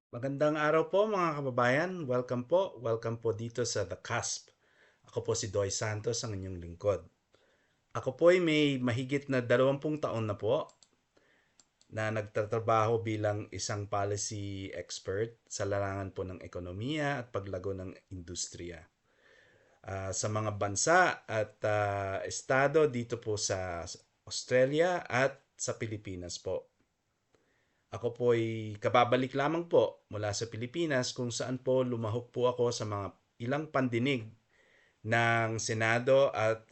Magandang araw po mga kababayan. Welcome po dito sa The Cusp. Ako po si Doy Santos, ang inyong lingkod. Ako po ay may mahigit na 20 taon na po na nagtatrabaho bilang isang policy expert sa larangan po ng ekonomiya at paglago ng industriya. Sa mga bansa at estado dito po sa Australia at sa Pilipinas po. Ako po ay kababalik lamang po mula sa Pilipinas kung saan po lumahok po ako sa mga ilang pandinig ng Senado at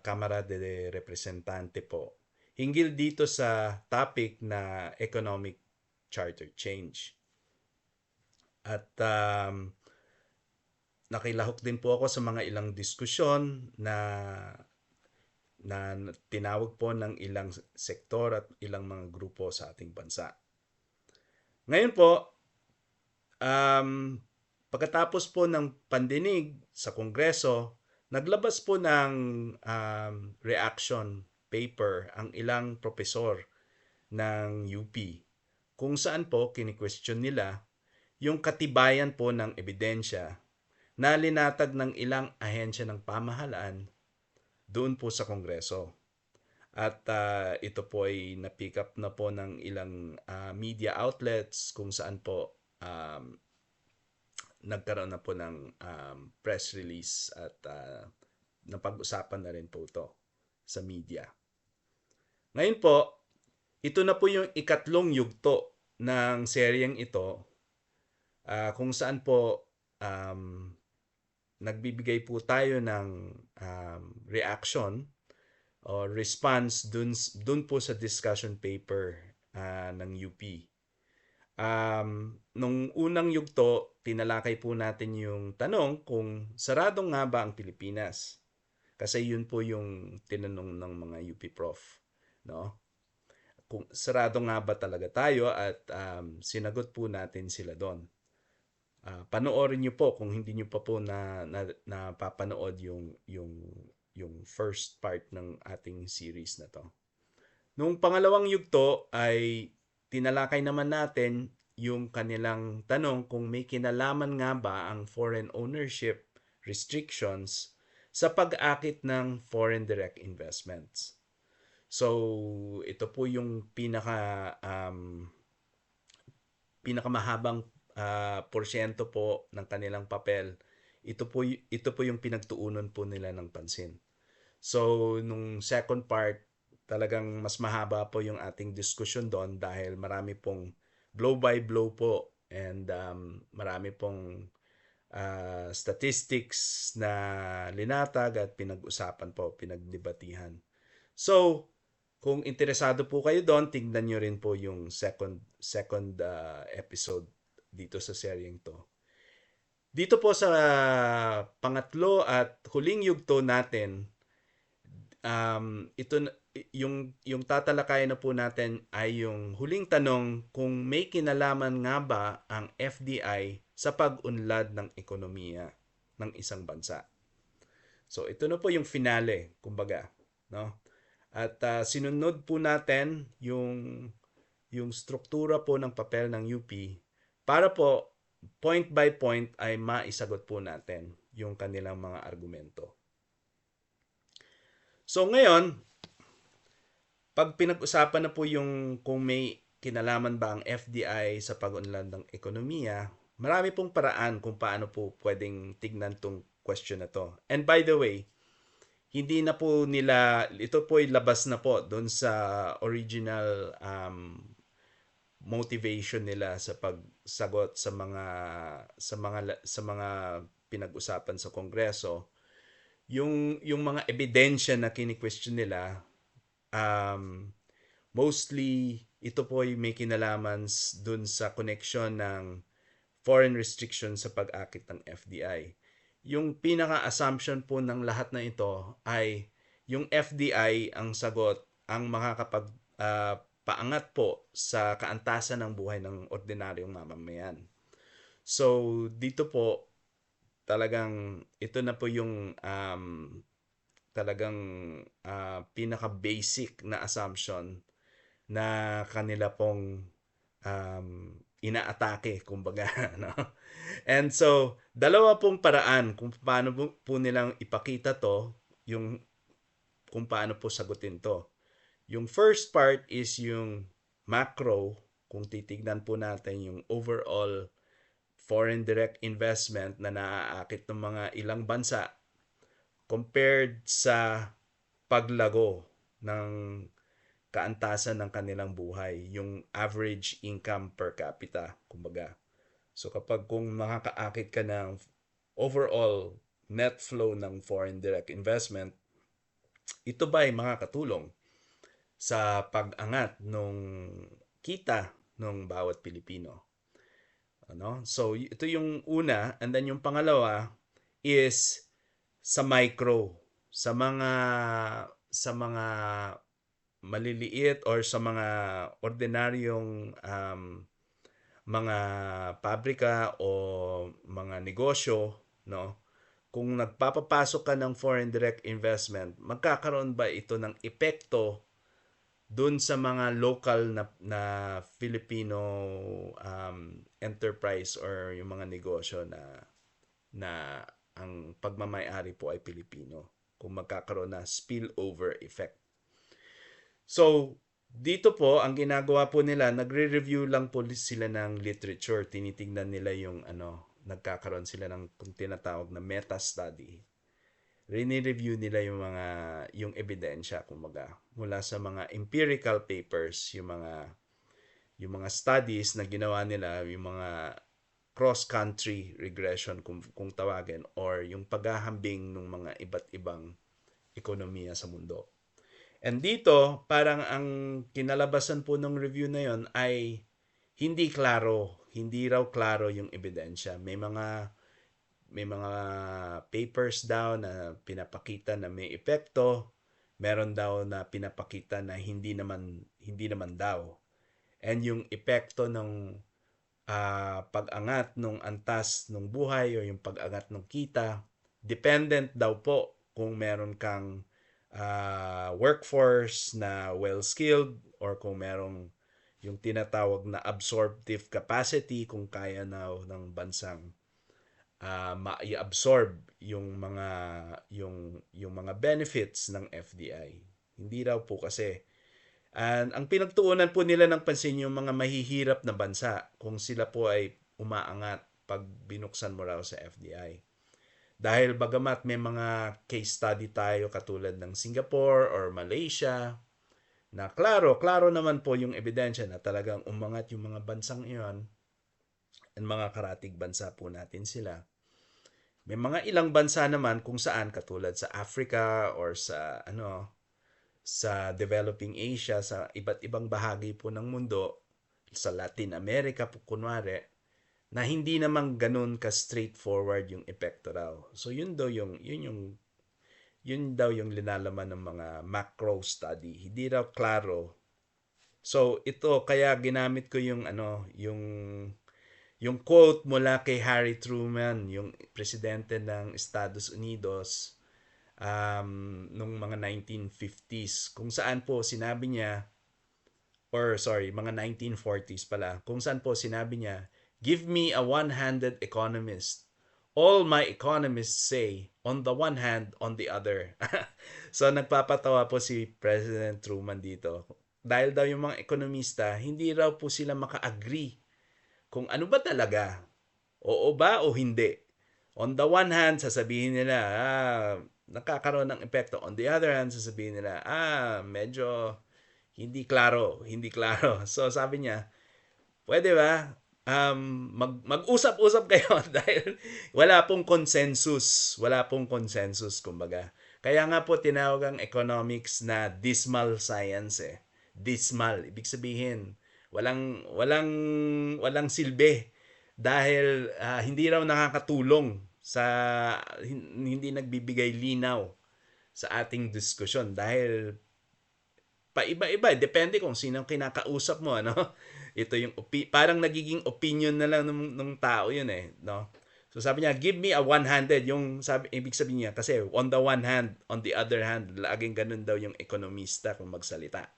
Kamara de Representante po. Hinggil dito sa topic na economic charter change. At nakilahok din po ako sa mga ilang diskusyon na tinawag po ng ilang sektor at ilang mga grupo sa ating bansa. Ngayon po, pagkatapos po ng pandinig sa Kongreso, naglabas po ng reaction paper ang ilang propesor ng UP kung saan po kini-question nila yung katibayan po ng ebidensya na linatag ng ilang ahensya ng pamahalaan doon po sa Kongreso. At ito po ay na-pick up na po ng ilang media outlets kung saan po nagkaroon na po ng press release at napag-usapan na rin po ito sa media. Ngayon po, ito na po yung ikatlong yugto ng seryeng ito kung saan po um, nagbibigay po tayo ng reaction o response dun po sa discussion paper ng UP. Nung unang yugto, tinalakay po natin yung tanong kung sarado nga ba ang Pilipinas. Kasi yun po yung tinanong ng mga UP prof, no? Kung sarado nga ba talaga tayo at sinagot po natin sila doon. Panoorin niyo po kung hindi niyo pa po napapanood yung first part ng ating series na to. Nung pangalawang yugto ay tinalakay naman natin yung kanilang tanong kung may kinalaman nga ba ang foreign ownership restrictions sa pag-akit ng foreign direct investments. So, ito po yung pinakamahabang porsyento po ng kanilang papel. Ito po yung pinagtuunan po nila ng pansin. So, nung second part, talagang mas mahaba po yung ating discussion doon dahil marami pong blow by blow po and marami pong statistics na linatag at pinag-usapan po, pinagdebatihan. So, kung interesado po kayo doon, tingnan nyo rin po yung second episode dito sa seryeng to. Dito po sa pangatlo at huling yugto natin, ito yung tatalakayan na po natin ay yung huling tanong kung may kinalaman nga ba ang FDI sa pag-unlad ng ekonomiya ng isang bansa. So ito na po yung finale, kumbaga, no? At sinunod po natin yung struktura po ng papel ng UP para po point by point ay maisagot po natin yung kanilang mga argumento. So ngayon, pag pinag-usapan na po yung kung may kinalaman ba ang FDI sa pag-unlad ng ekonomiya, marami pong paraan kung paano po pwedeng tignan tong question na to. And by the way, hindi na po nila, ito po ay labas na po doon sa original motivation nila sa pagsagot sa mga pinag-usapan sa Kongreso. Yung mga ebidensya na kini-question nila, mostly ito po ay may kinalaman dun sa connection ng foreign restriction sa pag-akit ng FDI. Yung pinaka-assumption po ng lahat na ito ay yung FDI ang sagot ang makakapag paangat po sa kaantasan ng buhay ng ordinaryong mamamayan. So dito po talagang ito na po yung talagang pinaka-basic na assumption na kanila pong inaatake, kumbaga. No? And so, dalawa pong paraan kung paano po nilang ipakita to, yung kung paano po sagutin to. Yung first part is yung macro, kung titignan po natin yung overall foreign direct investment na naaakit ng mga ilang bansa compared sa paglago ng kaantasan ng kanilang buhay, yung average income per capita, kumbaga. So kapag kung makakaakit ka ng overall net flow ng foreign direct investment, ito ba ay makakatulong sa pag-angat ng kita ng bawat Pilipino? Ano? So ito yung una, and then yung pangalawa is sa micro, sa mga maliliit or sa mga ordinaryong mga pabrika o mga negosyo, no? Kung nagpapapasok ka ng foreign direct investment, magkakaroon ba ito ng epekto dun sa mga local na Filipino enterprise or yung mga negosyo na ang pagmamay-ari po ay Pilipino, kung magkakaroon na spillover effect. So, dito po, ang ginagawa po nila, nagre-review lang po sila ng literature. Tinitingnan nila yung nagkakaroon sila ng kung tinatawag na meta-study. Rini-review nila yung ebidensya, kumbaga, mula sa mga empirical papers, yung mga studies na ginawa nila, yung mga cross-country regression kung tawagin, or yung paghahambing ng mga iba't ibang ekonomiya sa mundo. And dito, parang ang kinalabasan po ng review na yon ay hindi klaro, hindi raw klaro yung ebidensya. May mga papers daw na pinapakita na may epekto, meron daw na pinapakita na hindi naman daw. And yung epekto ng pag-angat ng antas ng buhay o yung pag-angat ng kita, dependent daw po kung meron kang workforce na well-skilled or kung merong yung tinatawag na absorptive capacity, kung kaya na ng bansang ma-absorb yung mga benefits ng FDI. Hindi raw po kasi. And ang pinagtuunan po nila ng pansin yung mga mahihirap na bansa kung sila po ay umaangat pag binuksan mo raw sa FDI. Dahil bagamat may mga case study tayo katulad ng Singapore or Malaysia, na klaro naman po yung ebidensya na talagang umangat yung mga bansang iyon, and mga karatig bansa po natin sila. May mga ilang bansa naman kung saan katulad sa Africa or sa developing Asia, sa iba't ibang bahagi po ng mundo, sa Latin America po kunwari, na hindi naman ganun ka straightforward yung epekto raw. So yun daw yung linalaman ng mga macro study. Hindi raw klaro. So ito kaya ginamit ko yung quote mula kay Harry Truman, yung presidente ng Estados Unidos nung mga 1950s, kung saan po sinabi niya, or sorry, mga 1940s pala, kung saan po sinabi niya, "Give me a one-handed economist. All my economists say, on the one hand, on the other." So nagpapatawa po si President Truman dito. Dahil daw yung mga ekonomista, hindi raw po sila maka-agree kung ano ba talaga. Oo ba o hindi? On the one hand, sasabihin nila, nakakaroon ng epekto. On the other hand, sasabihin nila, medyo hindi klaro. So sabi niya, pwede ba? Mag-usap-usap kayo dahil wala pong consensus. Kumbaga. Kaya nga po tinawag ang economics na dismal science eh. Dismal, ibig sabihin, walang silbi dahil hindi raw nakakatulong hindi nagbibigay linaw sa ating diskusyon dahil paiba-iba, depende kung sino kinakausap mo, ano. Ito yung parang nagiging opinion na lang ng tao yun eh, no. So sabi niya, give me a one-handed, yung ibig sabihin niya kasi on the one hand, on the other hand, laging ganun daw yung ekonomista kung magsalita.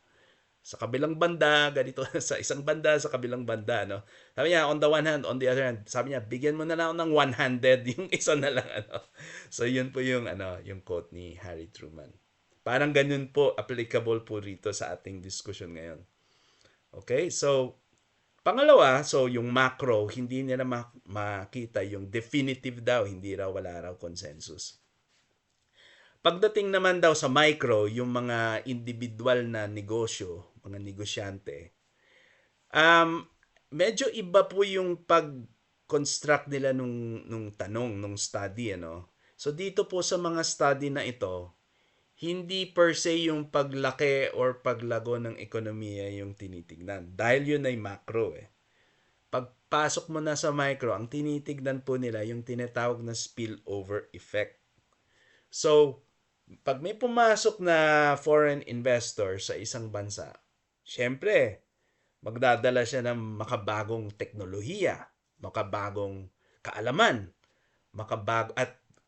Sa kabilang banda, ganito sa isang banda, sa kabilang banda, no? Sabi niya, on the one hand, on the other hand, sabi niya, bigyan mo na lang ako ng one-handed, yung isa na lang, ano. So, yun po yung, ano, yung quote ni Harry Truman. Parang ganun po, applicable po rito sa ating discussion ngayon. Okay? So, pangalawa, so yung macro, hindi nila makita yung definitive daw, hindi raw, wala raw consensus. Pagdating naman daw sa micro, yung mga individual na negosyo, mga negosyante, medyo iba po yung pag-construct nila nung tanong, nung study, ano. So dito po sa mga study na ito, hindi per se yung paglaki or paglago ng ekonomiya yung tinitignan. Dahil yun ay macro eh. Pagpasok mo na sa micro, ang tinitignan po nila yung tinatawag na spillover effect. So, pag may pumasok na foreign investor sa isang bansa, syempre, magdadala siya ng makabagong teknolohiya, makabagong kaalaman,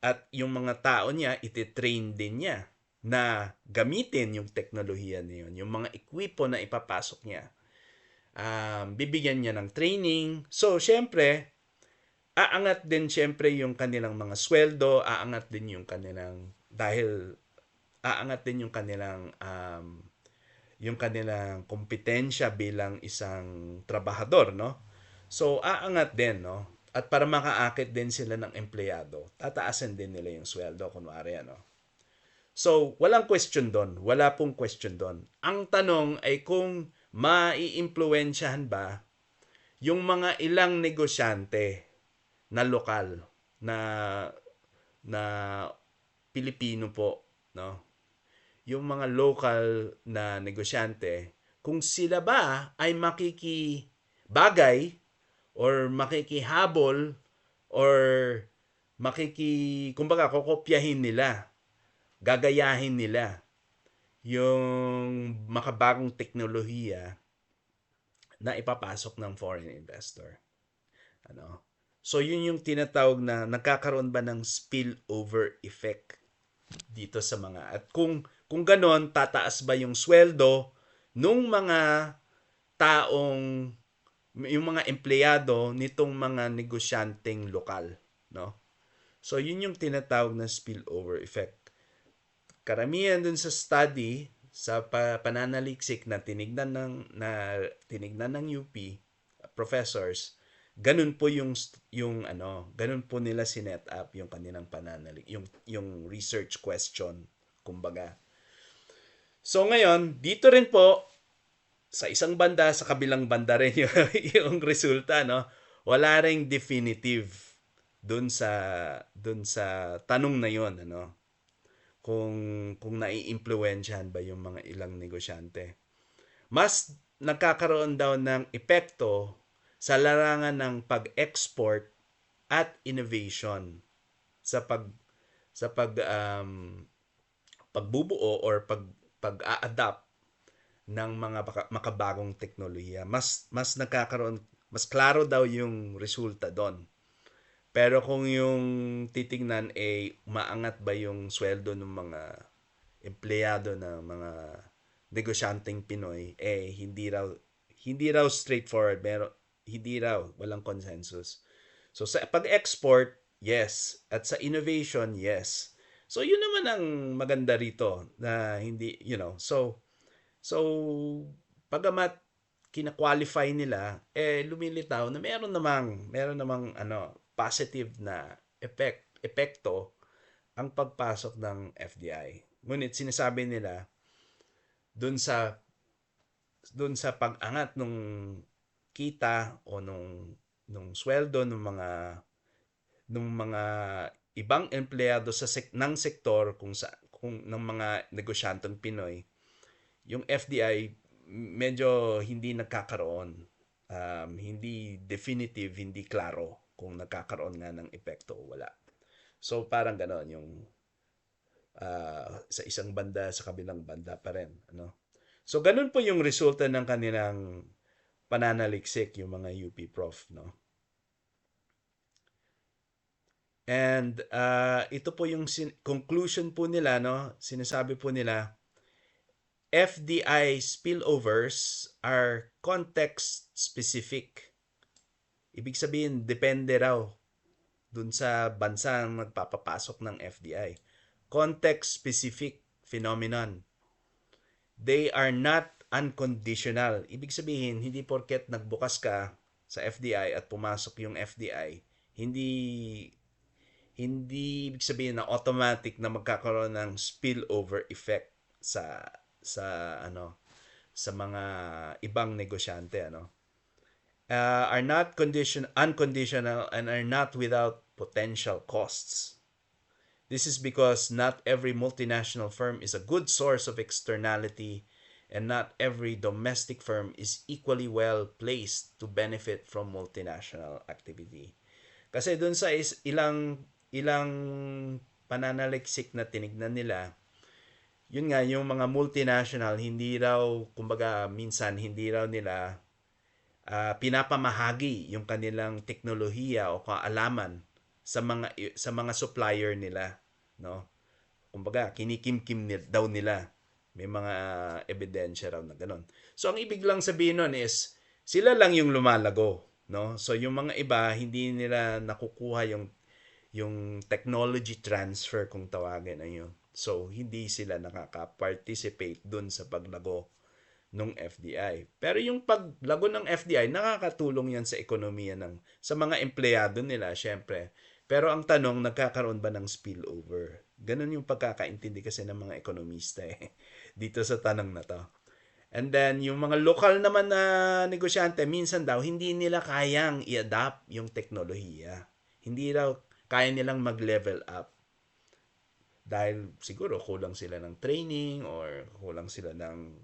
at yung mga tao niya ititrain din niya na gamitin yung teknolohiya na yun, yung mga ekwipo na ipapasok niya. Bibigyan niya ng training. So, syempre, aangat din syempre yung kanilang mga sweldo, aangat din yung kanilang, dahil aangat din yung kanilang kompetensya bilang isang trabahador, no? So, aangat din, no? At para makaakit din sila ng empleyado, tataasan din nila yung sweldo, kunwari, ano? So, walang question doon. Wala pong question doon. Ang tanong ay kung maiimpluwensyahan ba yung mga ilang negosyante na lokal na na Pilipino po, no? Yung mga local na negosyante, kung sila ba ay makikibagay or makikihabol or kumbaga kokopyahin nila, gagayahin nila yung makabagong teknolohiya na ipapasok ng foreign investor. Ano? So yun yung tinatawag na nagkakaroon ba ng spillover effect dito sa mga, at kung ganon, tataas ba yung sweldo nung mga taong, yung mga empleyado nitong mga negosyanteng lokal, no? So yun yung tinatawag na spillover effect. Karamihan dun sa study sa pananaliksik na tinignan ng UP professors, ganun po ganun po nila sinet up yung kanilang yung research question, kumbaga. So ngayon, dito rin po sa isang banda, sa kabilang banda rin yung resulta, no? Wala ring definitive dun sa tanong na yon, ano? Kung naiimpluwensyahan ba yung mga ilang negosyante. Mas nagkakaroon daw ng epekto sa larangan ng pag-export at innovation sa pagbubuo or pag-a-adapt ng mga makabagong teknolohiya. Mas klaro daw yung resulta doon. Pero kung yung titingnan ay maangat ba yung sweldo ng mga empleyado ng mga negosyanteng Pinoy, hindi raw straightforward, pero hindi raw, walang consensus. So sa pag-export, yes, at sa innovation, yes. So yun naman ang maganda rito na hindi, so pagamat kina-qualify nila, lumilitaw na meron namang positive na epekto ang pagpasok ng FDI. Ngunit sinasabi nila dun sa pag-angat nung kita o nung sweldo ng mga ibang empleyado ng sektor kung ng mga negosyanteng Pinoy, yung FDI medyo hindi nagkakaroon, hindi definitive, hindi klaro kung nagkakaroon nga ng epekto o wala. So parang gano'n yung sa isang banda, sa kabilang banda pa rin, ano. So ganun po yung resulta ng kanilang pananaliksik, yung mga UP prof, no. And ito po yung conclusion po nila, no. Sinasabi po nila, FDI spillovers are context specific. Ibig sabihin, depende raw dun sa bansang magpapapasok ng FDI. Context specific phenomenon. They are not unconditional. Ibig sabihin, hindi porket nagbukas ka sa FDI at pumasok yung FDI, hindi hindi ibig sabihin na automatic na magkakaroon ng spillover effect sa sa mga ibang negosyante are not unconditional and are not without potential costs. This is because not every multinational firm is a good source of externality and not every domestic firm is equally well placed to benefit from multinational activity. Kasi dun sa ilang pananaliksik na tinignan nila, yun nga, yung mga multinational, hindi raw, kumbaga, minsan, hindi raw nila pinapamahagi yung kanilang teknolohiya o kaalaman sa mga supplier nila, no? Kumbaga, kinikimkim daw nila. May mga ebidensya raw na ganun. So, ang ibig lang sabihin nun is, sila lang yung lumalago, no? So, yung mga iba, hindi nila nakukuha yung technology transfer kung tawagin na yun. So, hindi sila nakaka-participate dun sa paglago ng FDI. Pero yung paglago ng FDI, nakakatulong yan sa ekonomiya sa mga empleyado nila, syempre. Pero ang tanong, nagkakaroon ba ng spillover? Ganun yung pagkakaintindi kasi ng mga ekonomista dito sa tanong na to. And then, yung mga lokal naman na negosyante, minsan daw, hindi nila kayang i-adapt yung teknolohiya. Hindi daw kaya nilang mag-level up. Dahil siguro kulang sila ng training or kulang sila ng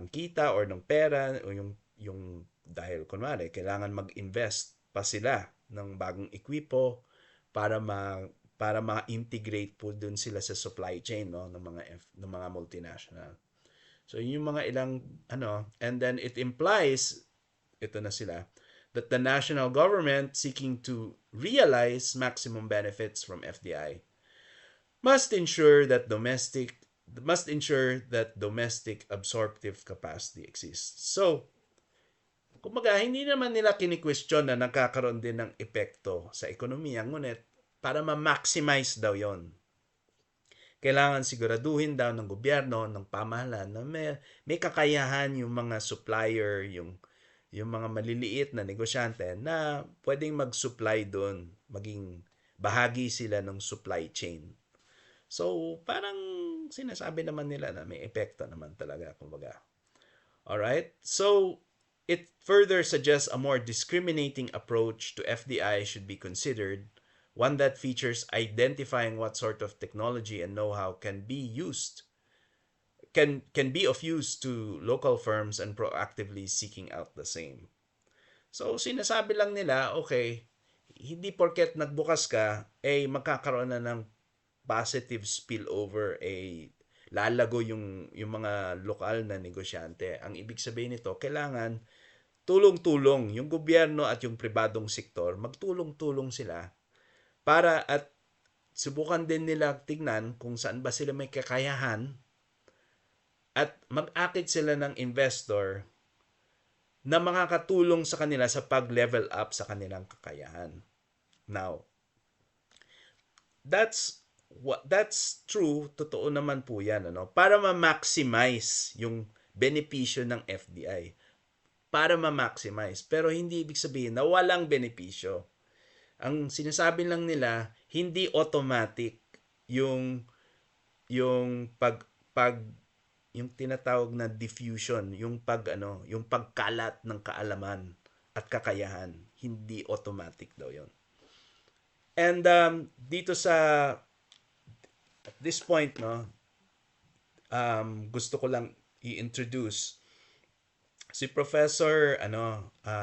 kita or ng pera o yung dahil kunwari kailangan mag-invest pa sila ng bagong ekwipo para ma-integrate po dun sila sa supply chain ng mga multinational. So yung mga ilang and then it implies ito na sila that the national government seeking to realize maximum benefits from FDI must ensure that domestic absorptive capacity exists. So, kumbaga, hindi naman nila kini-question na nagkakaroon din ng epekto sa ekonomiya, ngunit para ma-maximize daw yon, kailangan siguraduhin daw ng gobyerno, ng pamahalaan na may kakayahan yung mga supplier, yung mga maliliit na negosyante na pwedeng mag-supply doon, maging bahagi sila ng supply chain. So, parang sinasabi naman nila na may epekto naman talaga, kumbaga. Alright? So, it further suggests a more discriminating approach to FDI should be considered, one that features identifying what sort of technology and know-how can be of use to local firms and proactively seeking out the same. So, sinasabi lang nila, okay, hindi porket nagbukas ka, magkakaroon na ng positive spillover, lalago yung mga lokal na negosyante. Ang ibig sabihin nito, kailangan tulong-tulong yung gobyerno at yung pribadong sektor, magtulong-tulong sila para at subukan din nila tignan kung saan ba sila may kakayahan at mag-akit sila ng investor na makakatulong sa kanila sa pag-level up sa kanilang kakayahan. Now, that's true, totoo naman po 'yan, para ma-maximize yung benepisyo ng FDI. Para ma-maximize, pero hindi ibig sabihin na walang benepisyo. Ang sinasabi lang nila, hindi automatic yung yung tinatawag na diffusion, yung pagkalat ng kaalaman at kakayahan, hindi automatic daw 'yon. And dito at this point, gusto ko lang i-introduce si Professor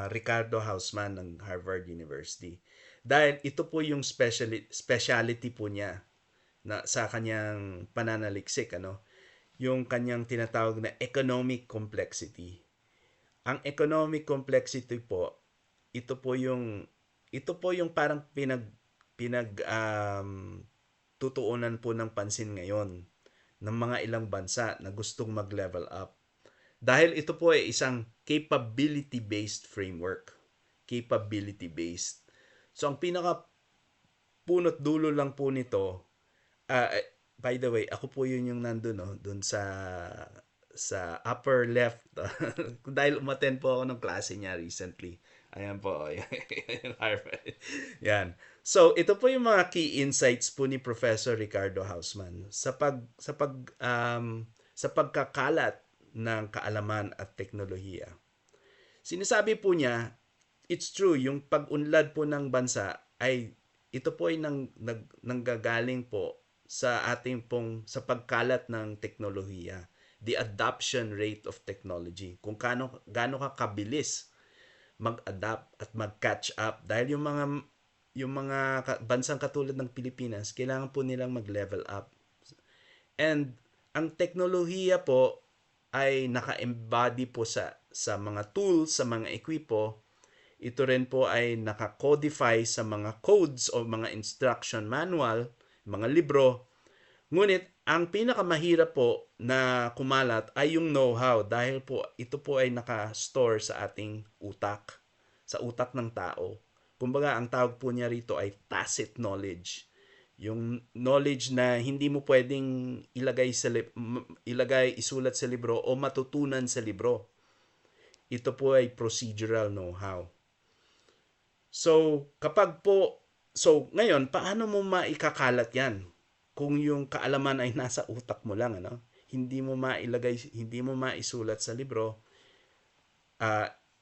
Ricardo Hausman ng Harvard University. Dahil ito po yung specialty po niya na sa kanyang pananaliksik, yung kanyang tinatawag na economic complexity. Ang economic complexity po, ito po yung parang tutuunan po ng pansin ngayon ng mga ilang bansa na gustong mag-level up. Dahil ito po ay isang capability-based framework. Capability-based. So, ang pinaka punot dulo lang po nito, by the way, ako po yun yung nandun, no? Dun sa upper left. Dahil umattend po ako ng klase niya recently. Ayan po. Harvard. Yan. So, ito po yung mga key insights po ni Professor Ricardo Hausman sa pagkakalat ng kaalaman at teknolohiya. Sinasabi po niya, it's true, yung pag-unlad po ng bansa ay ito po ay nanggagaling po sa ating sa pagkalat ng teknolohiya, the adoption rate of technology, kung gaano ka kabilis mag-adapt at mag-catch up, dahil yung mga bansang katulad ng Pilipinas, kailangan po nilang mag-level up. And ang teknolohiya po ay naka-embody po sa mga tools, sa mga ekwipo. Ito rin po ay naka-codify sa mga codes o mga instruction manual, mga libro. Ngunit ang pinakamahirap po na kumalat ay yung know-how, dahil po ito po ay naka-store sa ating utak, sa utak ng tao. Kumbaga, ang tawag po niya rito ay tacit knowledge. Yung knowledge na hindi mo pwedeng isulat sa libro o matutunan sa libro. Ito po ay procedural know-how. So, ngayon, paano mo maikakalat yan? Kung yung kaalaman ay nasa utak mo lang, ano? Hindi mo maisulat sa libro,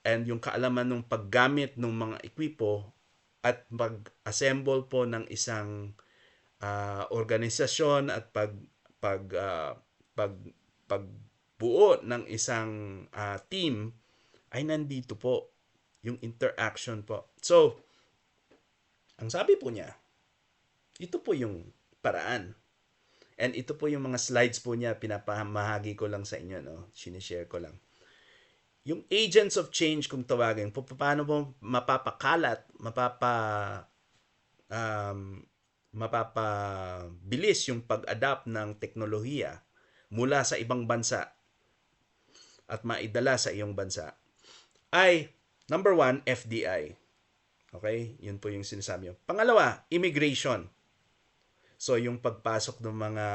and yung kaalaman ng paggamit ng mga ekwipo at pag-assemble po ng isang organisasyon at pagbuo ng isang team ay nandito po yung interaction po. So, ang sabi po niya, ito po yung paraan. And ito po yung mga slides po niya, pinapamahagi ko lang sa inyo, no? Sinishare ko lang. Yung agents of change, kung tawagin, paano mo mapapabilis yung pag-adapt ng teknolohiya mula sa ibang bansa at maidala sa iyong bansa, ay number 1, FDI. Okay? Yun po yung sinasabi nyo. Pangalawa, immigration. So, yung pagpasok ng mga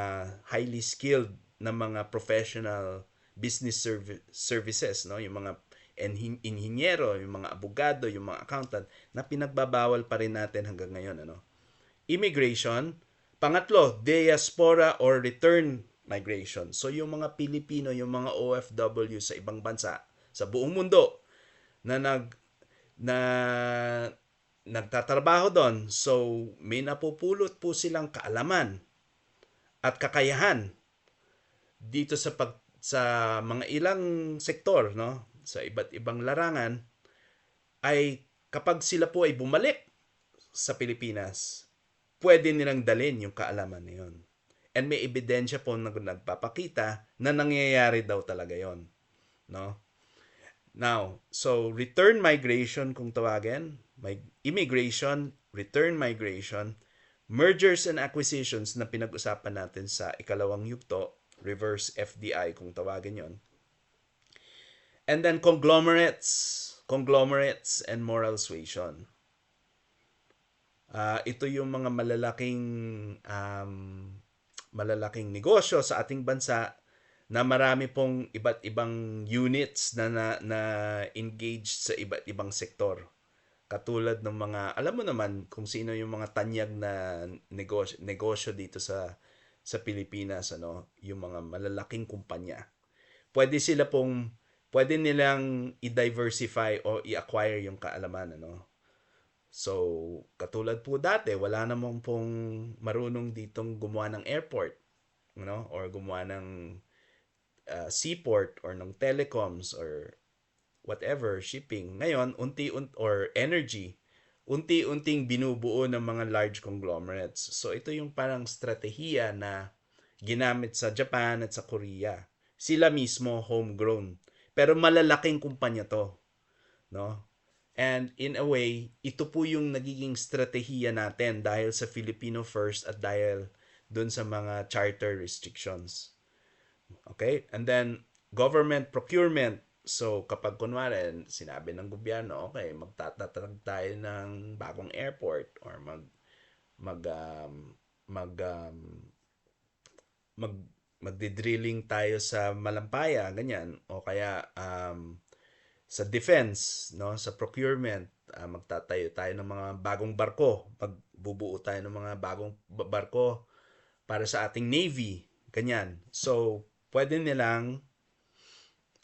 highly skilled na mga professional business services, no? Yung mga inhinyero, yung mga abogado, yung mga accountant, na pinagbabawal pa rin natin hanggang ngayon, ano? Immigration. Pangatlo, diaspora or return migration. So, yung mga Pilipino, yung mga OFW sa ibang bansa, sa buong mundo, na nagtatrabaho doon. So, may napupulot po silang kaalaman at kakayahan dito sa mga ilang sektor, no? Sa iba't ibang larangan, ay kapag sila po ay bumalik sa Pilipinas, pwede nilang dalhin yung kaalaman na yun. And may ebidensya po na nagpapakita na nangyayari daw talaga yon, no? Now, so return migration kung tawagin, immigration, return migration, mergers and acquisitions na pinag-usapan natin sa ikalawang yugto, reverse FDI kung tawagin yon. And then conglomerates and moral suasion. Ito yung mga malalaking negosyo sa ating bansa na marami pong iba't ibang units na engaged sa iba't ibang sektor. Katulad ng mga, alam mo naman kung sino yung mga tanyag na negosyo dito sa Pilipinas, ano, yung mga malalaking kumpanya. Pwede nilang i-diversify o i-acquire yung kaalaman, ano. So, katulad po dati, wala namang pong marunong ditong gumawa ng airport, or gumawa ng seaport or ng telecoms or whatever, shipping. Ngayon, or energy, unti-unting binubuo ng mga large conglomerates. So, ito yung parang strategiya na ginamit sa Japan at sa Korea. Sila mismo homegrown. Pero malalaking kumpanya to, no? And in a way, ito po yung nagiging strategiya natin dahil sa Filipino first at dahil dun sa mga charter restrictions. Okay? And then, government procurement. So, kapag kunwari, sinabi ng gobyerno, okay, magtatatag tayo ng bagong airport or mag mag mag magdi-drilling tayo sa Malampaya, ganyan, o kaya sa defense, no, sa procurement, magtatayo tayo ng mga bagong barko, magbubuo tayo ng mga bagong barko para sa ating navy, ganyan. So, pwede nilang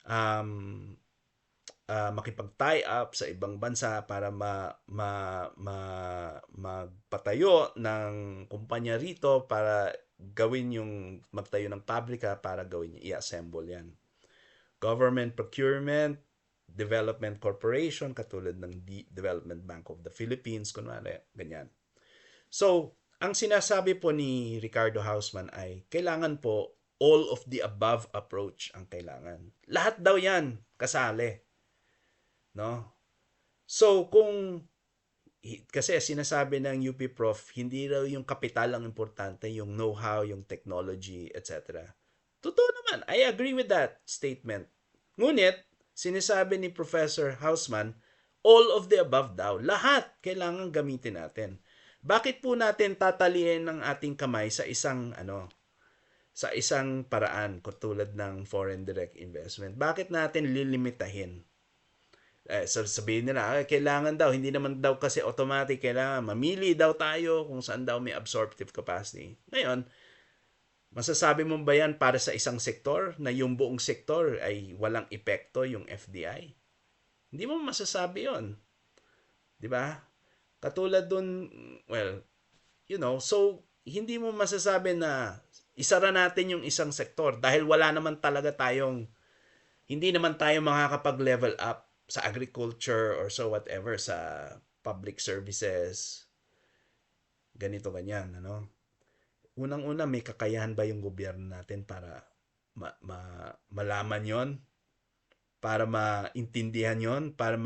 um, makipag-tie up sa ibang bansa para magpatayo ng kumpanya rito para gawin yung magtayo ng pabrika para gawin i-assemble yan. Government procurement, development corporation katulad ng Development Bank of the Philippines, kunwari, ganyan. So, ang sinasabi po ni Ricardo Hausman ay kailangan po all of the above approach ang kailangan. Lahat daw yan kasali. No? So, kasi sinasabi ng UP Prof, hindi raw yung kapital ang importante, yung know-how, yung technology, etc. Totoo naman, I agree with that statement. Ngunit, sinasabi ni Professor Hausman, all of the above daw. Lahat kailangan gamitin natin. Bakit po natin tataliin ng ating kamay sa isang paraan katulad ng foreign direct investment? Bakit natin lilimitahin? Sabihin nila, kailangan daw, hindi naman daw kasi automatic, kailangan mamili daw tayo kung saan daw may absorptive capacity. Ngayon, masasabi mo ba yan para sa isang sektor na yung buong sektor ay walang epekto yung FDI? Hindi mo masasabi yon, di ba? Katulad dun, well, so hindi mo masasabi na isara natin yung isang sektor dahil wala naman talaga hindi naman tayo makakapag-level up sa agriculture or so whatever, sa public services, ganito, ganyan, Unang-una, may kakayahan ba yung gobyerno natin para malaman yon, para maintindihan yon, para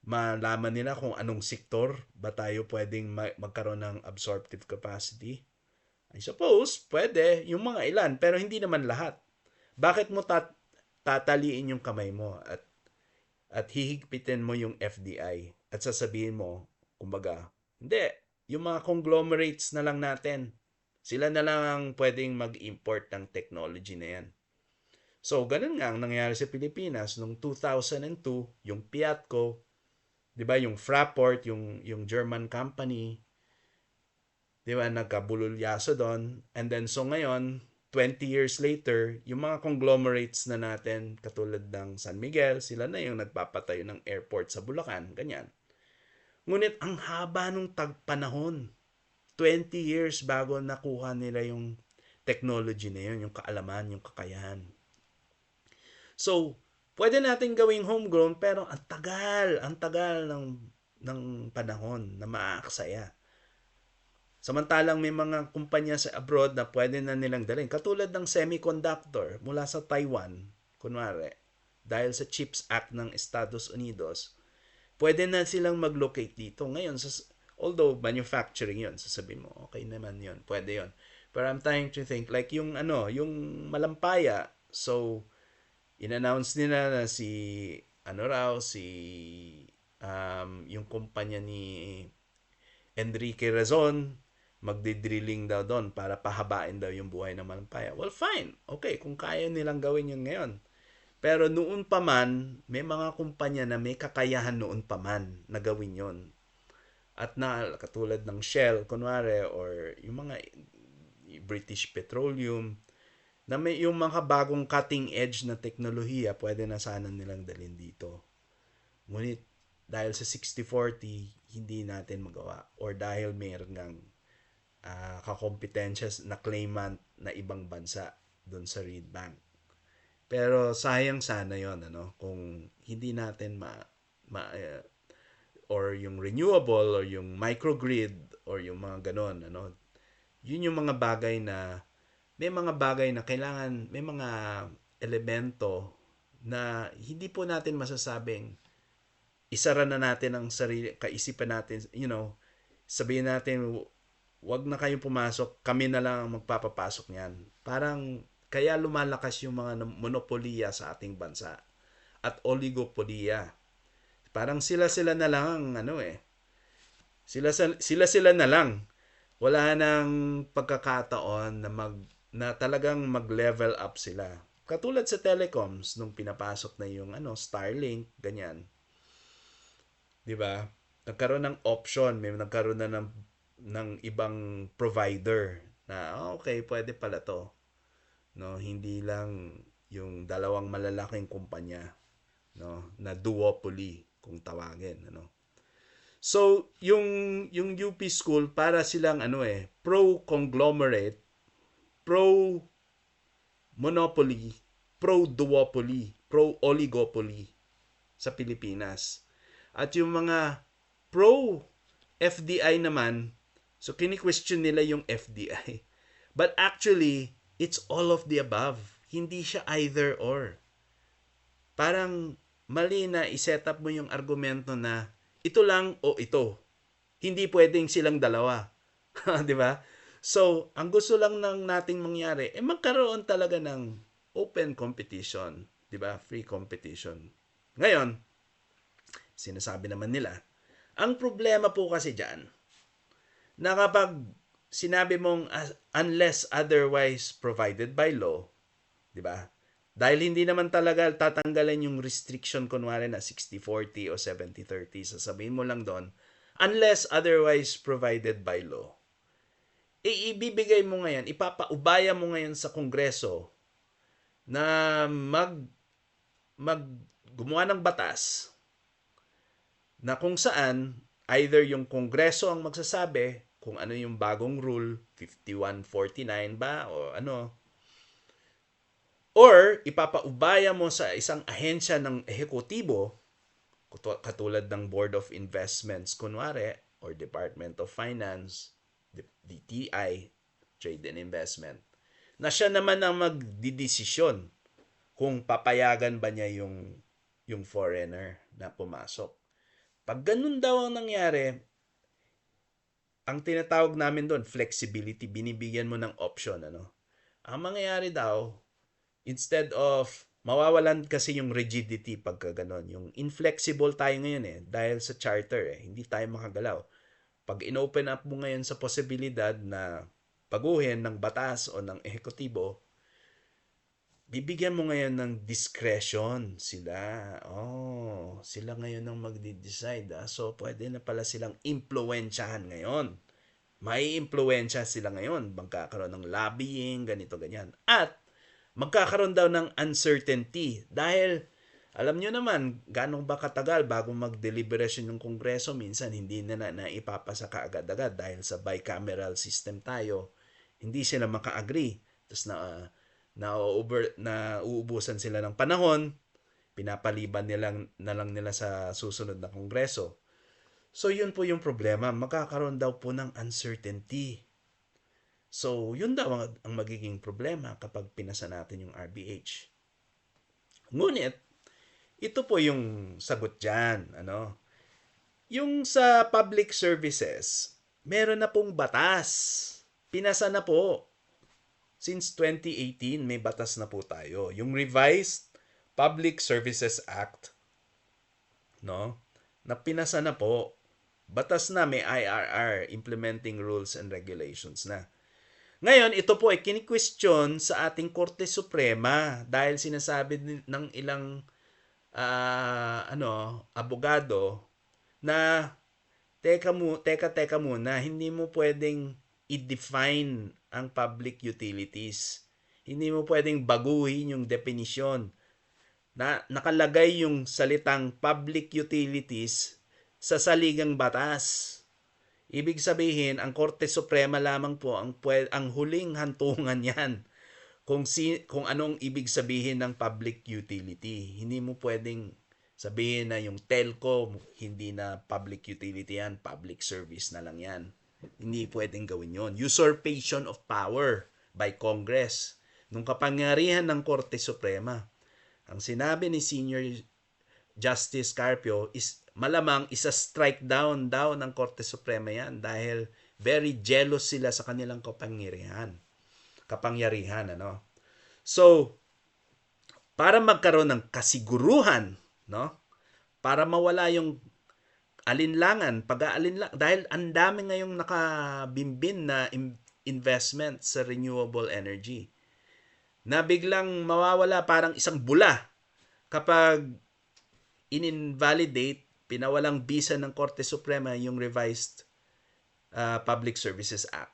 malaman nila kung anong sektor ba tayo pwedeng magkaroon ng absorptive capacity? I suppose, pwede, yung mga ilan, pero hindi naman lahat. Bakit mo tataliin yung kamay mo at hihigpitin mo yung FDI at sasabihin mo, kumbaga, hindi, yung mga conglomerates na lang natin, sila na lang ang pwedeng mag-import ng technology na yan. So, ganun nga ang nangyari sa Pilipinas noong 2002, yung Piatco, 'di ba, yung Fraport, yung German company, 'di ba, nagkabululyaso doon. And then so ngayon, 20 years later, yung mga conglomerates na natin katulad ng San Miguel, sila na yung nagpapatayo ng airport sa Bulacan, ganyan. Ngunit ang haba nung panahon, 20 years bago nakuha nila yung technology na yun, yung kaalaman, yung kakayahan. So, pwede natin gawing homegrown pero ang tagal ng panahon na maaaksaya. Samantalang may mga kumpanya sa abroad na pwede na nilang dalhin. Katulad ng semiconductor mula sa Taiwan, kunwari, dahil sa CHIPS Act ng Estados Unidos, pwede na silang mag-locate dito. Ngayon, although manufacturing yun, sasabihin mo, okay naman yun, pwede yun. But I'm trying to think, like yung Malampaya, so, in-announce nila na yung kumpanya ni Enrique Razon, magdi-drilling daw doon para pahabain daw yung buhay ng Malampaya. Well, fine. Okay, kung kaya nilang gawin yun ngayon. Pero noon pa man, may mga kumpanya na may kakayahan noon pa man na gawin yun. At katulad ng Shell, kunwari, or yung mga British Petroleum, na may yung mga bagong cutting edge na teknolohiya, pwede na sana nilang dalhin dito. Ngunit, dahil sa 60-40, hindi natin magawa. Or dahil mayroon ng kakompetensya na claimant na ibang bansa doon sa Reed Bank. Pero sayang sana yon, kung hindi natin or yung renewable or yung microgrid or yung mga ganon, yun yung mga bagay na kailangan, may mga elemento na hindi po natin masasabing isara na natin ang sarili, kaisipan natin, sabihin natin wag na kayong pumasok, kami na lang ang magpapapasok niyan. Parang kaya lumalakas yung mga monopoliya sa ating bansa at oligopoliya. Parang sila-sila na lang ang ano eh. Sila-sila na lang. Wala nang pagkakataon na na talagang mag-level up sila. Katulad sa telecoms nung pinapasok na yung Starlink, ganyan. 'Di ba? Nagkaroon ng option, may nagkaroon na ng ibang provider na okay, pwede pala to. No, hindi lang yung dalawang malalaking kumpanya, no, na duopoly kung tawagin, ano. So, yung UP school para silang pro conglomerate, pro monopoly, pro duopoly, pro oligopoly sa Pilipinas. At yung mga pro FDI naman, so kini-question nila yung FDI. But actually, it's all of the above. Hindi siya either or. Parang mali na iset up mo yung argumento na ito lang o ito. Hindi pwedeng silang dalawa. 'Di ba? So, ang gusto lang ng nating mangyari, magkaroon talaga ng open competition. 'Di ba? Free competition. Ngayon, sinasabi naman nila, ang problema po kasi dyan, na kapag sinabi mong unless otherwise provided by law, di ba? Dahil hindi naman talaga tatanggalan yung restriction kunwari na 60-40 o 70-30, sasabihin mo lang doon, unless otherwise provided by law. Ibibigay mo ngayon, ipapaubaya mo ngayon sa Kongreso na gumawa ng batas na kung saan either yung Kongreso ang magsasabi kung ano yung bagong rule, 5149 ba o ano, or ipapaubaya mo sa isang ahensya ng ehekutibo katulad ng Board of Investments kunwari or Department of Finance, DTI, Trade and Investment, na siya naman ang magdidesisyon kung papayagan ba niya yung foreigner na pumasok. Pag ganun daw ang nangyari, ang tinatawag namin doon, flexibility, binibigyan mo ng option. Ang mangyayari daw, instead of, mawawalan kasi yung rigidity pagka ganun. Yung inflexible tayo ngayon dahil sa charter hindi tayo makagalaw. Pag inopen up mo ngayon sa posibilidad na baguhin ng batas o ng ehekutibo, bibigyan mo ngayon ng discretion sila. Sila ngayon ang magde-decide. So, pwede na pala silang impluwensyahan ngayon. May impluwensya sila ngayon. Magkakaroon ng lobbying, ganito, ganyan. At, magkakaroon daw ng uncertainty. Dahil, alam nyo naman, ganong ba katagal bago mag-deliberation ng Kongreso, minsan hindi na ipapasa kaagad-agad dahil sa bicameral system tayo. Hindi sila maka-agree. Tapos na uubusan sila ng panahon, pinapaliban na lang nila sa susunod na Kongreso. So, yun po yung problema. Magkakaroon daw po ng uncertainty. So, yun daw ang magiging problema kapag pinasa natin yung RBH. Ngunit, ito po yung sagot dyan. Yung sa public services, meron na pong batas. Pinasa na po. Since 2018, may batas na po tayo. Yung Revised Public Services Act, na pinasa na po. Batas na, may IRR, Implementing Rules and Regulations na. Ngayon, ito po ay kini-question sa ating Korte Suprema dahil sinasabi ng ilang abogado na teka muna, hindi mo pwedeng i-define ang public utilities. Hindi mo pwedeng baguhin yung definisyon na nakalagay yung salitang public utilities sa saligang batas. Ibig sabihin, ang Korte Suprema lamang po ang huling hantungan yan kung anong ibig sabihin ng public utility. Hindi mo pwedeng sabihin na yung telco, hindi na public utility yan, public service na lang yan. Hindi pwedeng gawin yon. Usurpation of power by Congress. Nung kapangyarihan ng Korte Suprema, ang sinabi ni Senior Justice Carpio is malamang isa strike down daw ng Korte Suprema yan dahil Very jealous sila sa kanilang kapangyarihan, ano? So, para magkaroon ng kasiguruhan, no? Para mawala yung pag-aalinlang, dahil ang dami ngayong nakabimbin na investment sa renewable energy na biglang mawawala parang isang bula kapag in-invalidate, pinawalang bisa ng Korte Suprema yung revised Public Services Act.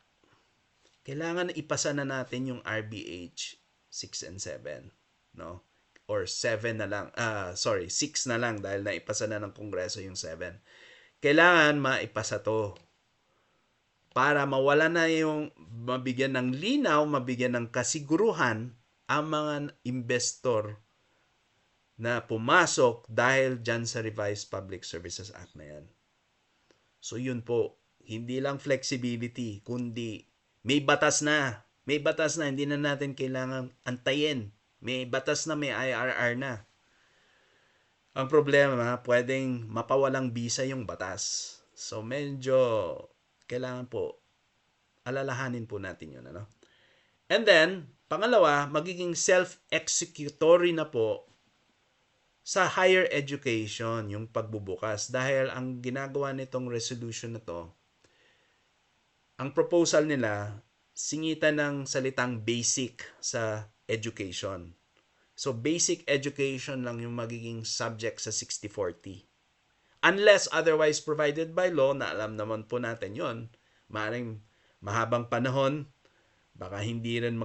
Kailangan ipasa na natin yung RBH 6 and 7, no? Or 7 na lang. 6 na lang dahil naipasa na ng Kongreso yung 7. Kailangan maipasa to para mawala na yung mabigyan ng linaw, mabigyan ng kasiguruhan ang mga investor na pumasok dahil dyan sa Revised Public Services Act na yan. So yun po, hindi lang flexibility, kundi may batas na. May batas na, hindi na natin kailangan antayin. May batas na, may IRR na. Ang problema, pwedeng mapawalang bisa yung batas. So medyo kailangan po alalahanin po natin yun, ano? And then, pangalawa, magiging self-executory na po sa higher education yung pagbubukas. Dahil ang ginagawa nitong resolution na to, ang proposal nila, singitan ng salitang basic sa education. So, basic education lang yung magiging subject sa 60-40. Unless otherwise provided by law, na alam naman po natin yon, maaaring mahabang panahon, baka hindi rin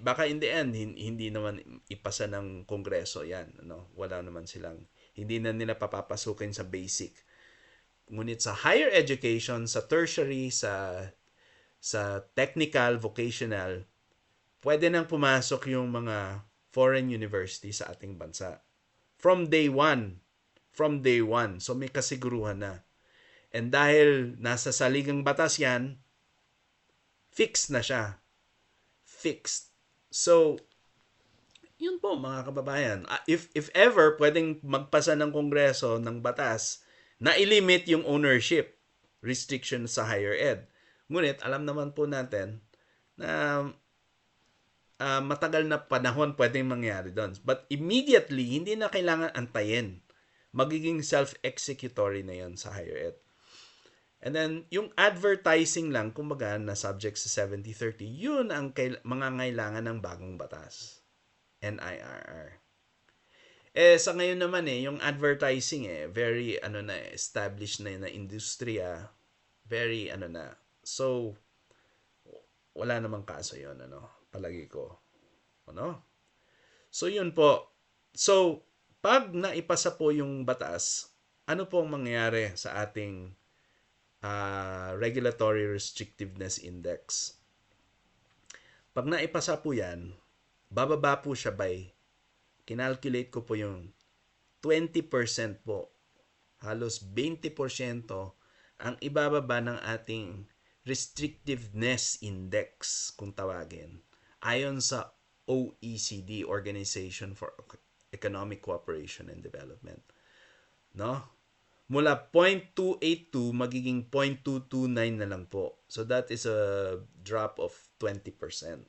baka in the end hindi naman ipasa ng Kongreso yan, ano? Wala naman silang, hindi na nila papapasukin sa basic. Ngunit sa higher education, sa tertiary, sa technical, vocational, pwede nang pumasok yung mga foreign university sa ating bansa. From day one. So may kasiguruhan na. And dahil nasa saligang batas yan, fixed na siya. Fixed. So, yun po mga kababayan. If ever pwedeng magpasa ng Kongreso ng batas na ilimit yung ownership restriction sa higher ed. Ngunit alam naman po natin na matagal na panahon pwedeng mangyari doon. But immediately, hindi na kailangan antayin. Magiging self-executory na yon sa higher ed. And then, yung advertising lang, kumbaga, na subject sa 70-30, yun ang mga ngailangan ng bagong batas. NIRR. Sa ngayon naman yung advertising very, established na industriya. Very, na. So, wala namang kaso yun, palagi ko. So, yun po. So, pag naipasa po yung batas, ano po ang mangyayari sa ating Regulatory Restrictiveness Index? Pag naipasa po yan, bababa po siya by, kinalculate ko po yung 20% po. Halos 20% ang ibababa ng ating Restrictiveness Index, kung tawagin, ayon sa OECD, Organization for Economic Cooperation and Development. No? Mula 0.282 magiging 0.229 na lang po. So that is a drop of 20%.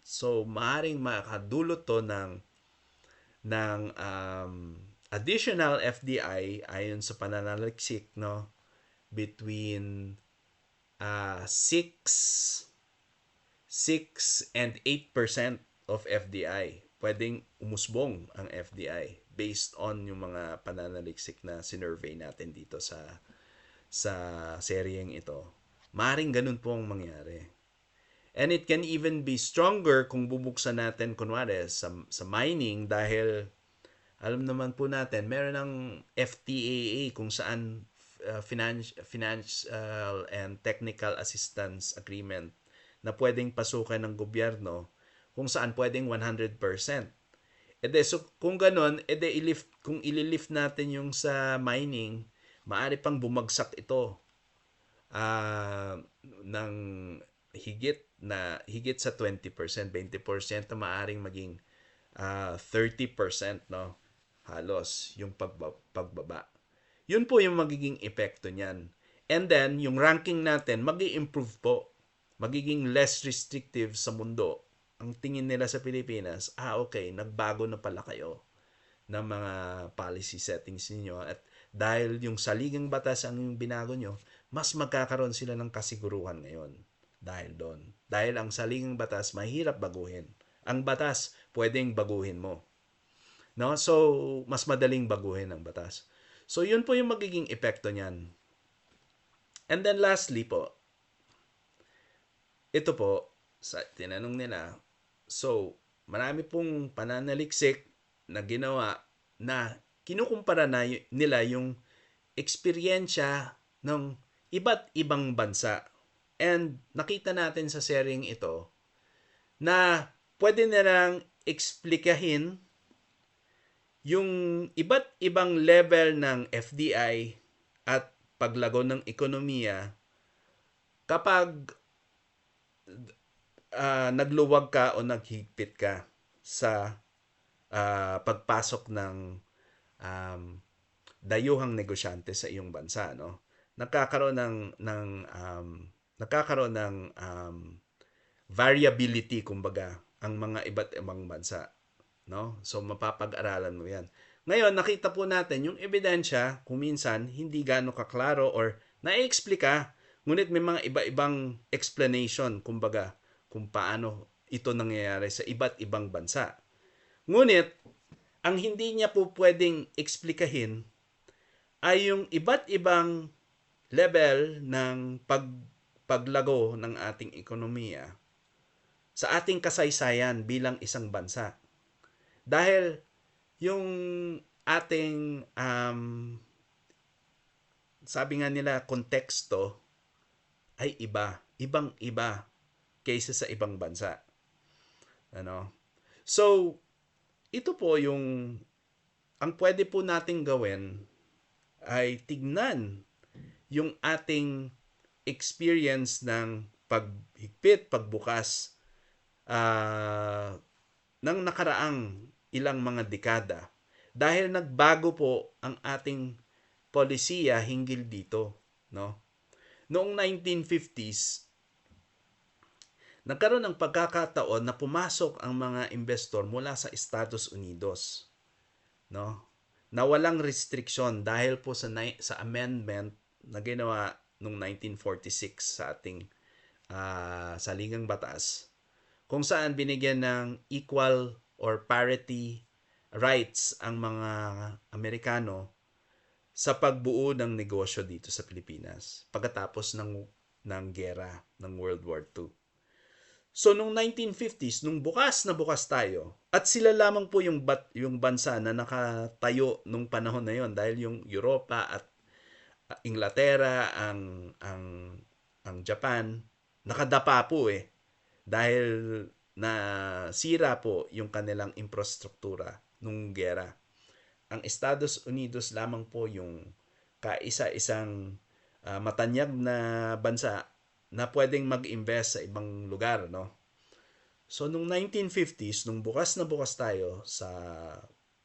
So maaring makadulot to ng additional FDI ayon sa pananaliksik, no, between 6 and 8% of FDI. Pwedeng umusbong ang FDI based on yung mga pananaliksik na sinurvey natin dito sa seryeng ito. Maring ganun po ang mangyari. And it can even be stronger kung bubuksan natin kunwari sa mining, dahil alam naman po natin meron ng FTAA kung saan financial and technical assistance agreement na pwedeng pasukan ng gobyerno, kung saan pwedeng 100%. So kung ganun, kung ililift natin yung sa mining, maaari pang bumagsak ito ng higit sa 20%, 20% na maaring maging 30%, no? Halos yung pagbaba. Yun po yung magiging epekto niyan. And then, yung ranking natin, mag-i-improve po. Magiging less restrictive sa mundo. Ang tingin nila sa Pilipinas, okay, nagbago na pala kayo ng mga policy settings niyo at dahil yung saligang batas ang yung binago nyo, mas magkakaroon sila ng kasiguruhan ngayon dahil doon. Dahil ang saligang batas mahirap baguhin. Ang batas pwedeng baguhin mo. No? So, mas madaling baguhin ang batas. So, yun po yung magiging epekto niyan. And then lastly po, ito po, sa tinanong nila, so, marami pong pananaliksik na ginawa na kinukumpara na nila yung eksperyensya ng iba't ibang bansa. And nakita natin sa sharing ito na pwede nilang eksplikahin yung iba't ibang level ng FDI at paglago ng ekonomiya kapag nagluwag ka o naghigpit ka sa pagpasok ng dayuhang negosyante sa iyong bansa, no? Nagkakaroon ng variability, kumbaga, ang mga iba't ibang bansa, no? So mapapag-aralan mo 'yan. Ngayon, nakita po natin yung ebidensya kung minsan hindi gaano kaklaro or na-explica, ngunit may mga iba-ibang explanation, kumbaga, kung paano ito nangyayari sa iba't ibang bansa. Ngunit, ang hindi niya po pwedeng eksplikahin ay yung iba't ibang level ng paglago ng ating ekonomiya sa ating kasaysayan bilang isang bansa. Dahil yung ating sabi nga nila, konteksto ay ibang-iba kaysa sa ibang bansa. Ano? So, ito po yung ang pwede po nating gawin ay tignan yung ating experience ng paghigpit, pagbukas ng nakaraang ilang mga dekada. Dahil nagbago po ang ating polisiya hinggil dito, no? Noong 1950s, nagkaroon ng pagkakataon na pumasok ang mga investor mula sa Estados Unidos, no? Na walang restriction dahil po sa amendment na ginawa noong 1946 sa ating saligang batas, kung saan binigyan ng equal or parity rights ang mga Amerikano sa pagbuo ng negosyo dito sa Pilipinas pagkatapos ng gera ng World War II. So, nung 1950s, nung bukas na bukas tayo, at sila lamang po yung bansa na nakatayo nung panahon na yon, dahil yung Europa at Inglaterra, ang Japan, nakadapa po dahil na sira po yung kanilang infrastruktura nung gera. Ang Estados Unidos lamang po yung kaisa-isang matanyag na bansa na pwedeng mag-invest sa ibang lugar, no? So, nung 1950s, nung bukas na bukas tayo sa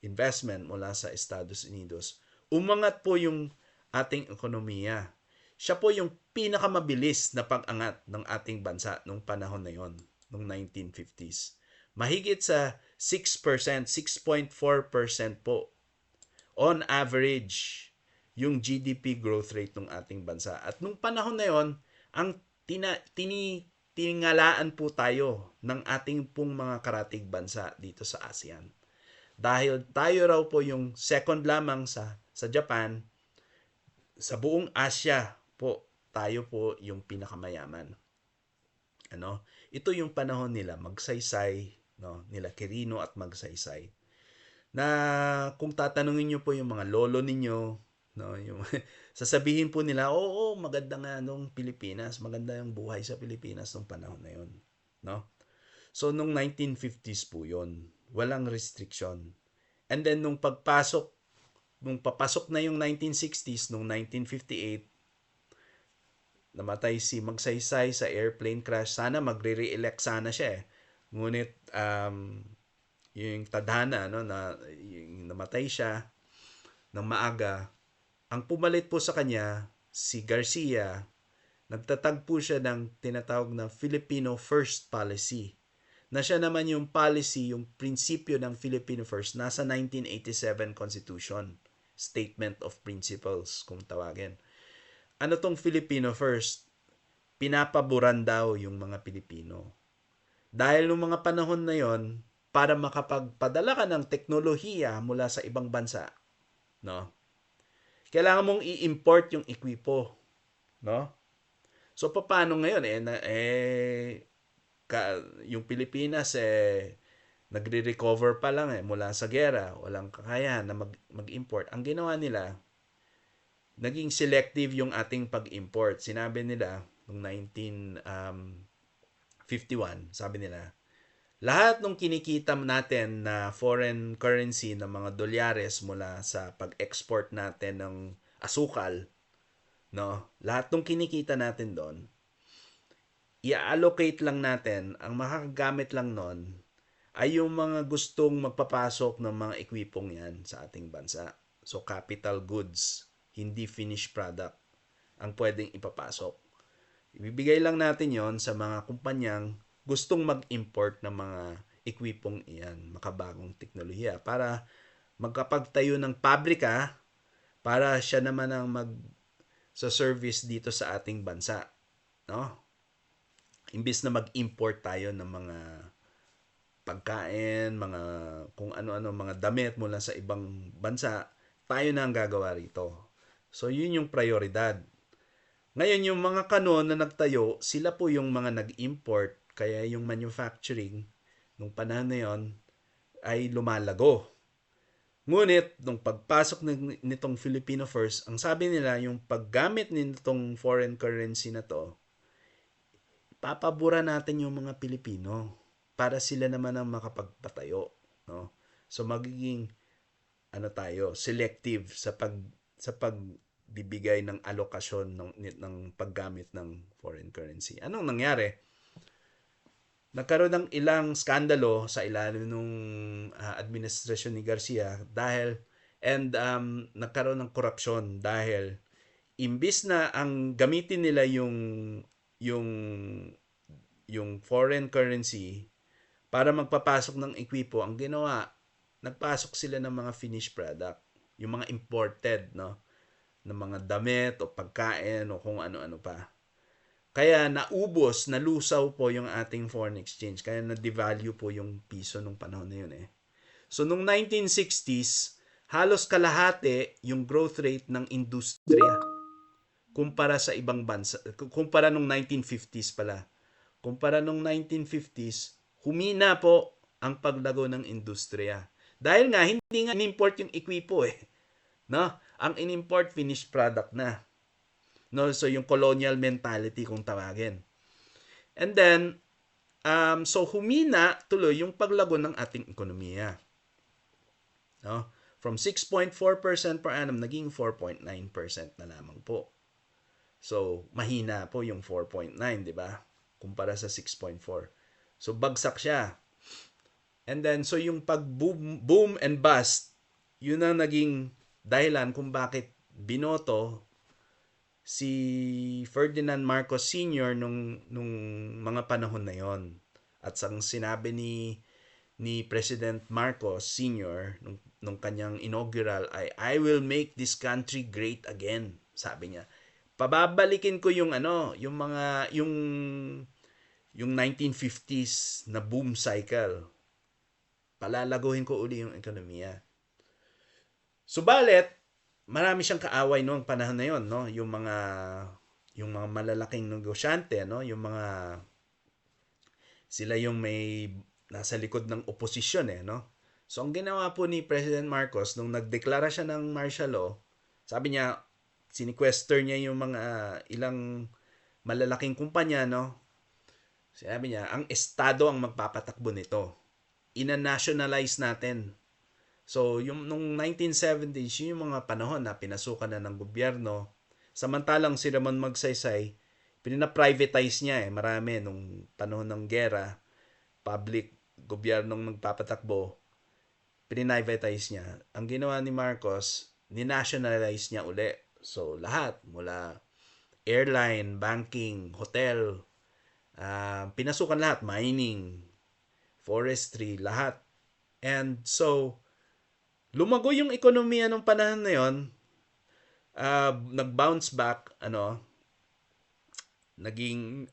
investment mula sa Estados Unidos, umangat po yung ating ekonomiya. Siya po yung pinakamabilis na pag-angat ng ating bansa nung panahon na yon, nung 1950s. Mahigit sa 6%, 6.4% po on average yung GDP growth rate ng ating bansa. At nung panahon na yon, ang tingalaan po tayo ng ating pong mga karatig bansa dito sa ASEAN. Dahil tayo raw po yung second lamang sa Japan, sa buong Asia po, tayo po yung pinakamayaman. Ano? Ito yung panahon nila Magsaysay, no? Nila Quirino at Magsaysay. Na kung tatanungin niyo po yung mga lolo ninyo, no, yung sasabihin po nila, oo, maganda nga nung Pilipinas, maganda yung buhay sa Pilipinas nung panahon na yon, no? So nung 1950s po yon, walang restriction. And then nung papasok na yung 1960s, nung 1958, namatay si Magsaysay sa airplane crash. Sana magre-re-elect sana siya Ngunit yung tadhana, no, na yung namatay siya ng maaga, ang pumalit po sa kanya si Garcia, nagtatagpo siya ng tinatawag na Filipino First Policy. Na siya naman yung policy, yung prinsipyo ng Filipino First, nasa 1987 Constitution. Statement of Principles, kung tawagin. Ano tong Filipino First? Pinapaboran daw yung mga Pilipino. Dahil noong mga panahon na yon, para makapagpadala ka ng teknolohiya mula sa ibang bansa, no? Kailangan mong i-import yung ekwipo, no? So paano ngayon yung Pilipinas nagre-recover pa lang mula sa giyera, walang kakayahan na mag-import. Ang ginawa nila, naging selective yung ating pag-import. Sinabi nila noong 1951, sabi nila, lahat ng kinikita natin na foreign currency ng mga dolyares mula sa pag-export natin ng asukal, no? Lahat ng kinikita natin doon, i-allocate lang natin, ang makakagamit lang noon ay yung mga gustong magpapasok ng mga ekwipong yan sa ating bansa. So capital goods, hindi finished product ang pwedeng ipapasok. Ibibigay lang natin yon sa mga kumpanyang gustong mag-import ng mga ekwipong iyan, makabagong teknolohiya, para magkapagtayo ng pabrika para siya naman ang sa service dito sa ating bansa, no? Imbis na mag-import tayo ng mga pagkain, mga kung ano-ano, mga damit mula sa ibang bansa, tayo na ang gagawa rito. So yun yung prioridad. Ngayon, yung mga kanon na nagtayo, sila po yung mga nag-import, kaya yung manufacturing nung panahon na yon ay lumalago. Ngunit, nung pagpasok nitong Filipino First, ang sabi nila, yung paggamit nitong foreign currency na to, papabura natin yung mga Pilipino para sila naman ang makapagpatayo, no? So magiging selective sa pagbibigay ng alokasyon ng paggamit ng foreign currency. Anong nangyari? Nagkaroon ng ilang skandalo sa ilalim ng administrasyon ni Garcia nagkaroon ng korupsyon dahil imbis na ang gamitin nila yung yung foreign currency para magpapasok ng ekwipo, ang ginawa, nagpasok sila ng mga finished product, yung mga imported, no, ng mga damit o pagkain o kung ano-ano pa. Kaya nalusaw po yung ating foreign exchange. Kaya na-devalue po yung piso nung panahon na yun So nung 1960s, halos kalahati yung growth rate ng industriya kumpara sa ibang bansa. Kumpara nung 1950s pala. Kumpara nung 1950s, humina po ang paglago ng industriya. Dahil nga, hindi nga in-import yung ekwipo No? Ang in-import, finished product na. No? So, yung colonial mentality kung tawagin. And then, so humina tuloy yung paglago ng ating ekonomiya. No? From 6.4% per annum, naging 4.9% na lamang po. So, mahina po yung 4.9, di ba? Kumpara sa 6.4. So, bagsak siya. And then, so yung pag-boom and bust, yun ang naging dahilan kung bakit binoto si Ferdinand Marcos Sr. nung mga panahon na yon. At sang sinabi ni President Marcos Sr. nung kanyang inaugural ay, I will make this country great again, sabi niya. Pababalikin ko yung yung 1950s na boom cycle. Palalaguhin ko uli yung ekonomiya. Subalit, marami siyang kaaway noong panahon na yon, no? Yung mga malalaking negosyante, no? Sila yung may nasa likod ng oposisyon no? So ang ginawa po ni President Marcos nung nagdeklara siya ng martial law, sabi niya, siniquester niya yung mga ilang malalaking kumpanya, no? Sabi niya, ang estado ang magpapatakbo nito. Ina-nationalize natin. So, nung 1970s, yung mga panahon na pinasukan na ng gobyerno, samantalang si Ramon Magsaysay, pinina-privatize niya marami nung panahon ng gera, public, gobyernong nagpapatakbo, pinina-privatize niya. Ang ginawa ni Marcos, ni-nationalize niya uli. So lahat mula airline, banking, hotel, pinasukan lahat, mining, forestry, lahat. And so lumago yung ekonomiya nung panahon na yon, nag-bounce back, naging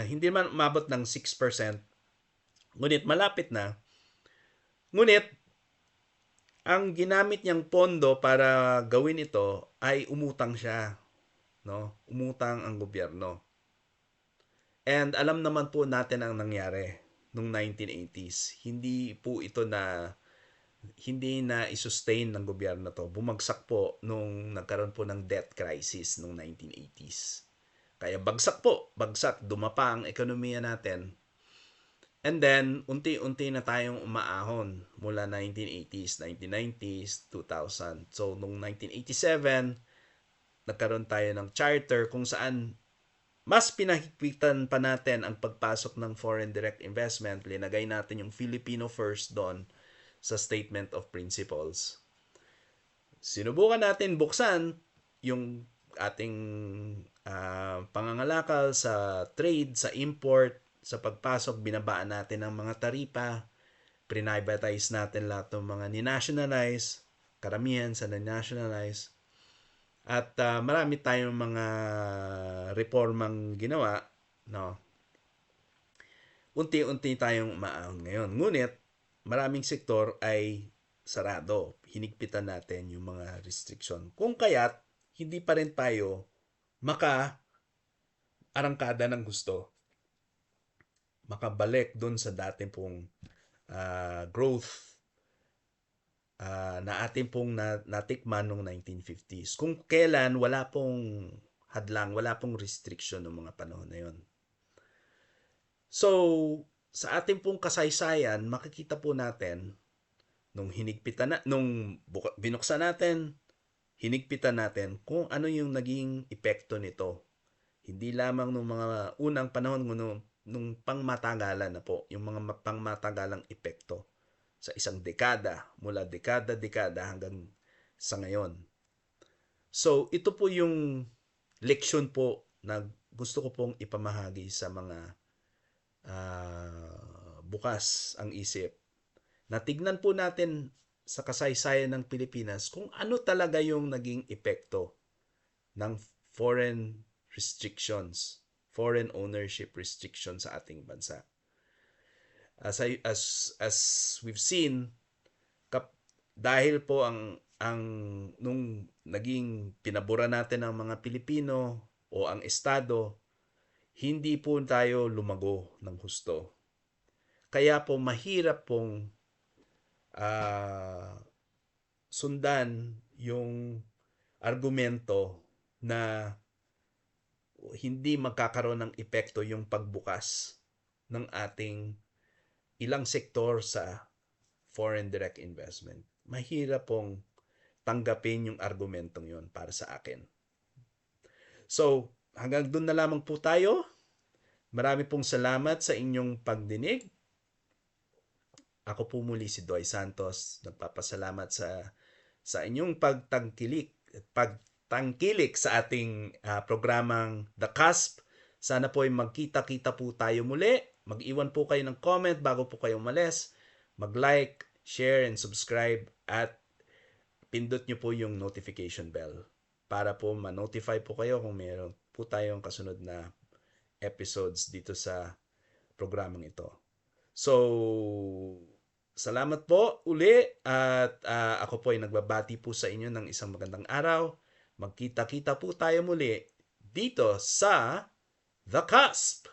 hindi man umabot ng 6%, ngunit malapit na. Ngunit ang ginamit niyang pondo para gawin ito ay umutang siya, no? Umutang ang gobyerno. And alam naman po natin ang nangyari noong 1980s. Hindi na i-sustain ng gobyerno to. Bumagsak po nung nagkaroon po ng debt crisis noong 1980s. Kaya bagsak po, bagsak, dumapa ang ekonomiya natin. And then, unti-unti na tayong umaahon mula 1980s, 1990s, 2000. So, noong 1987, nagkaroon tayo ng charter kung saan mas pinahigpitan pa natin ang pagpasok ng foreign direct investment. Linagay natin yung Filipino first doon sa Statement of Principles. Sinubukan natin buksan yung ating pangangalakal sa trade, sa import, sa pagpasok, binabaan natin ang mga taripa, privatize natin lahat ng mga ni-nationalize, karamihan sa ni-nationalize. At marami tayong mga reformang ginawa, no? Unti-unti tayong umaahon ngayon. Ngunit, maraming sektor ay sarado. Hinigpitan natin yung mga restriction. Kung kaya't, hindi pa rin tayo maka-arangkada ng gusto. Makabalik dun sa dati pong growth na atin pong natikman noong 1950s. Kung kailan wala pong hadlang, wala pong restriction ng mga panahon na yon. So, sa ating pong kasaysayan, makikita po natin nung binuksan natin, hinigpitan natin kung ano yung naging epekto nito. Hindi lamang nung mga unang panahon nung pangmatagalan na po, yung mga pangmatagalang epekto sa isang dekada, mula dekada hanggang sa ngayon. So, ito po yung leksyon po na gusto ko pong ipamahagi sa mga bukas ang isip. Natignan po natin sa kasaysayan ng Pilipinas kung ano talaga yung naging epekto ng foreign restrictions, foreign ownership restrictions sa ating bansa. As we've seen, dahil po ang nung naging pinabura natin ang mga Pilipino o ang estado, hindi po tayo lumago ng husto. Kaya po mahirap pong sundan yung argumento na hindi magkakaroon ng epekto yung pagbukas ng ating ilang sektor sa foreign direct investment. Mahirap pong tanggapin yung argumentong yon para sa akin. So, hanggang doon na lamang po tayo. Marami pong salamat sa inyong pagdinig. Ako po muli si Doy Santos. Nagpapasalamat sa inyong pagtangkilik sa ating programang The Cusp. Sana po ay magkita-kita po tayo muli. Mag-iwan po kayo ng comment bago po kayo umalis. Mag-like, share, and subscribe. At pindot nyo po yung notification bell para po ma-notify po kayo kung mayroon po tayong kasunod na episodes dito sa programang ito. So, salamat po uli at ako po ay nagbabati po sa inyo ng isang magandang araw. Magkita-kita po tayo muli dito sa The Cusp.